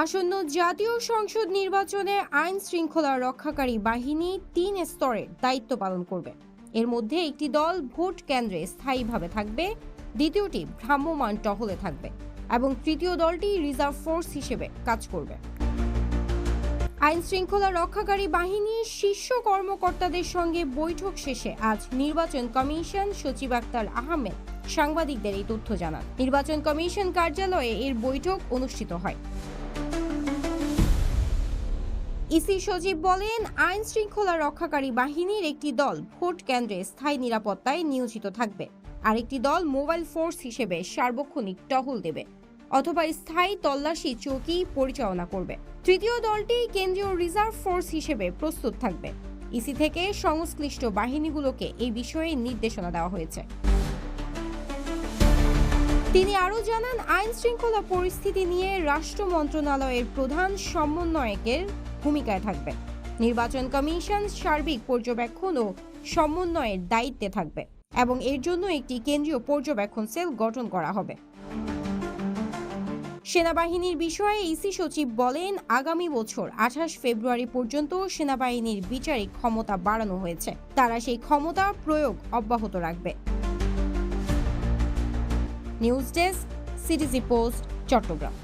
আসন্ন জাতীয় সংসদ নির্বাচনে আইন শৃঙ্খলা রক্ষাকারী বাহিনী ৩ স্তরের দায়িত্ব পালন করবে। এর মধ্যে একটি দল ভোট কেন্দ্রে স্থায়ীভাবে থাকবে, দ্বিতীয়টি ভ্রাম্যমাণ টহলে থাকবে এবং তৃতীয় দলটি রিজার্ভ ফোর্স হিসেবে কাজ করবে। আইন শৃঙ্খলা রক্ষাকারী বাহিনীর শীর্ষ কর্মকর্তাদের সঙ্গে বৈঠক শেষে আজ নির্বাচন কমিশন সচিব আক্তার আহমেদ সাংবাদিকদের এই তথ্য জানান। নির্বাচন কমিশন কার্যালয়ে এর বৈঠক অনুষ্ঠিত হয়। ইসি সচিব বলেন, আইন শৃঙ্খলা রক্ষাকারী বাহিনীর একটি দল ভোট কেন্দ্রে স্থায়ী নিরাপত্তায় নিয়োজিত থাকবে, আরেকটি দল মোবাইল ফোর্স হিসেবে সার্বক্ষণিক টহল দেবে অথবা স্থায়ী তল্লাশি চৌকি পরিচালনা করবে। তৃতীয় দলটি কেন্দ্রীয় রিজার্ভ ফোর্স হিসেবে প্রস্তুত থাকবে। ইসি থেকে সংশ্লিষ্ট বাহিনীগুলোকে এই বিষয়ে নির্দেশনা দেওয়া হয়েছে। তিনি আরও জানান, আইন শৃঙ্খলা পরিস্থিতি নিয়ে রাষ্ট্র মন্ত্রণালয়ের প্রধান সমন্বয়কের ভূমিকায় থাকবে। নির্বাচন কমিশন সার্বিক পর্যবেক্ষণ ও সমন্বয়ের দায়িত্বে থাকবে এবং এর জন্য একটি কেন্দ্রীয় পর্যবেক্ষণ সেল গঠন করা হবে। সেনাবাহিনীর বিষয়ে ইসি সচিব বলেন, আগামী বছর 28 ফেব্রুয়ারি পর্যন্ত সেনাবাহিনীর বিচারিক ক্ষমতা বাড়ানো হয়েছে। তারা সেই ক্ষমতা প্রয়োগ অব্যাহত রাখবে। News desk, CTG post, Chittagong.